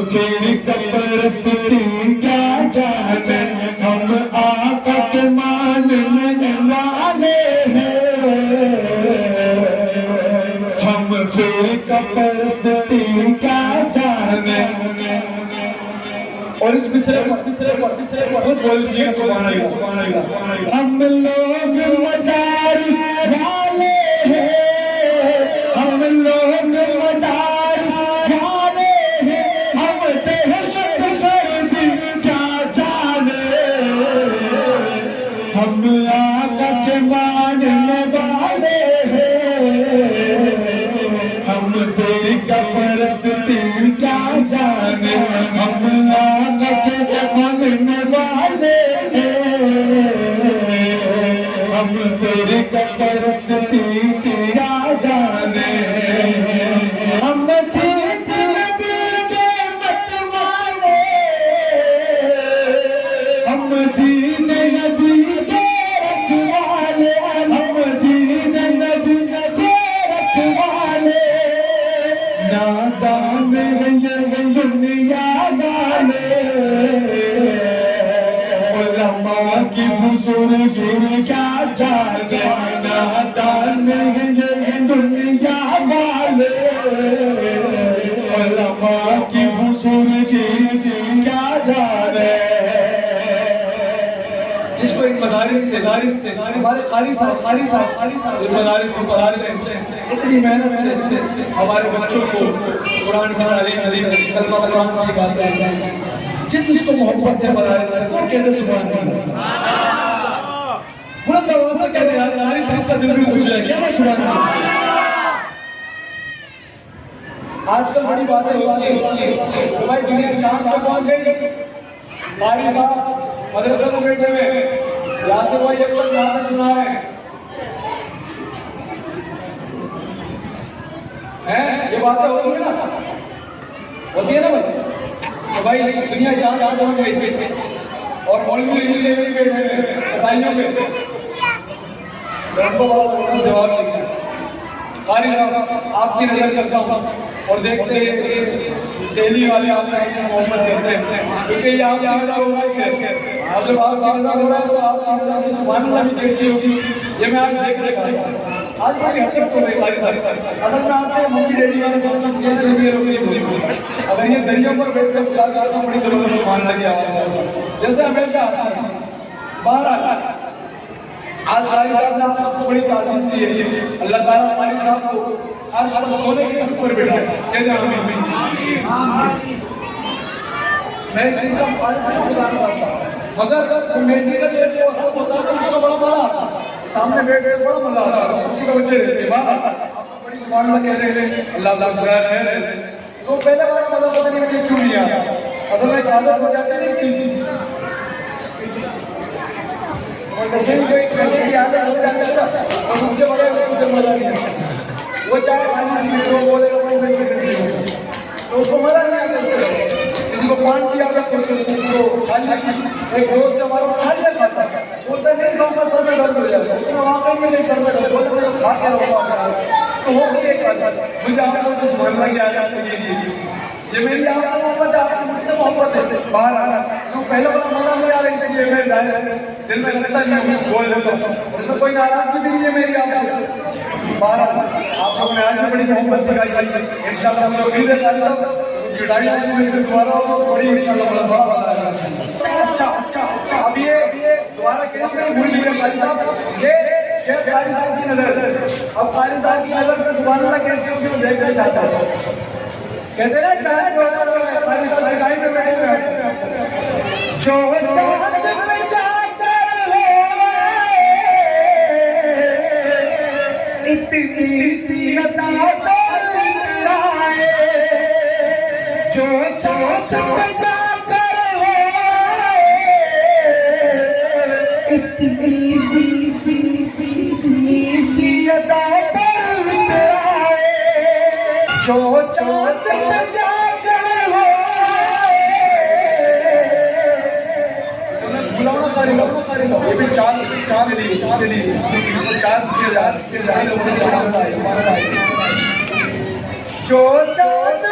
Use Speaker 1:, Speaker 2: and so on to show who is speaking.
Speaker 1: फिर कपरस्ती क्या जाने, हम आका के मानने वाले हैं। हम फिर कपरस्ती क्या जाने। और इस मिसरे बहुत बोल दीजिएगा सुभान अल्लाह। हम लोग मदारिस वाले हैं, हम लोग मदारिस वाले हैं, हम दहशत गर्दी क्या जाने। हम आका के मानने वाले हैं, हम तेरी कपरस्ती क्या जाने। हम आका के मानने वाले हैं, हम तेरी कपरस्ती क्या जाने। हम दीन नबी के मत वाले, हम दीन नबी के रखवाले, हम दीन नबी के रखवाले। नादान ये दुनिया वाले, उलमा की बुजुर्ग क्या जाने। नादान ये दुनिया वाले, उलमा की बुजुर्ग क्या जाने। जिसको इन मदारिस से हमारे कारी साहब इस मदारिस को पढ़ाते हैं, इतनी मेहनत से हमारे बच्चों को कुरान की तालीम कलमा कुरान सिखाते हैं। जिसको मोहब्बत है मदारिस से वो कहते सुभान अल्लाह। बुलंद आवाज से कहते यार कारी साहब का दिल भी खुश है, क्या ना सुभान अल्लाह। आजकल बड़ी बातें होती है तो भाई दुनिया चांद पे पहुंच गई। कारी साहब मदरसे में बैठे हुए यासिर भाई एक बार नाम सुना है ये बातें होती है ना भाई। तो भाई दुनिया चांद पहुंच गई और मौलवी इनके भी बैठे हुए बताइयों पे उनको बड़ा जवाब देते हैं। कारी साहब आपकी नजर करता हूँ और देखते दिल्ली वाले आपसे मोहब्बत करते हैं, क्योंकि ये आप नजर हो रहा है। अब जब आपकी नजर हो रहा है तो आपकी नजर की सुभान अल्लाह भी कैसी होगी ये मैं आज देख देखा। आज बड़ी हसरत हो रही कारी असल में आपके मम्मी डैडी वाले सिस्टम ये अगर ये दरियों पर बैठ कर बड़ी जबरदस्त सुभान अल्लाह की आवाज जैसे हमेशा बाहर आज कारी साहब ने आप सबसे बड़ी तारीफ दी है। अल्लाह ताला कारी साहब को आज सोने के ऊपर बैठा कहते आमीन। मैं इस चीज का मगर मेडिकल जो होता है उसका बड़ा मजा आता है, सामने बैठ के बड़ा मजा आता है। सबसे का बच्चे रहते हैं बड़ी सुभान अल्लाह कह रहे हैं, अल्लाह खैर है। तो पहले बार मजा पता नहीं क्यों नहीं आया, असल में आदत हो जाती है चीज नशे की आदत हो जाती है और उसके बगैर उसको मजा नहीं आता। वो चाहे खाली वो बोलेगा भाई वैसे तो उसको मजा नहीं आता। किसी को पान की आदत होती है, किसी को छालिया की। एक दोस्त हमारा छालिया खाता है, बोलता नहीं खाऊंगा सर से दर्द हो जाएगा। उसने वहाँ पे नहीं सर से दर्द बोलते तो खा के रहूँगा तो वो भी एक आदत। मुझे आपको कुछ मोहल्ला की आदत ये मेरी आपसे मोहब्बत है, आपकी मुझसे मोहब्बत है। बाहर आना तो पहले बड़ा मजा नहीं आ रहा, इसलिए मैं दिल में लगता नहीं बोल लेता हूँ, उसमें कोई नाराजगी भी नहीं है मेरी आपसे। बाहर आना आप लोगों ने आज भी बड़ी मोहब्बत दिखाई, इंशाल्लाह हम लोग उम्मीद है चिड़ाई दोबारा बड़ी इंशाल्लाह बड़ा। अच्छा अब ये दोबारा कहते हैं भूल गए कारी साहब, ये शेख कारी साहब की नजर। अब कारी साहब की नजर पे सुभान अल्लाह कैसी होगी वो देखना चाहता है। कहते ना चाहे कारी साहब दिखाई में बैठे हुए जो इतनी सी जो इतनी सी जो चाँद पे जाकर हो बुलाना कारी ये भी चांस किया जाए जो चाँद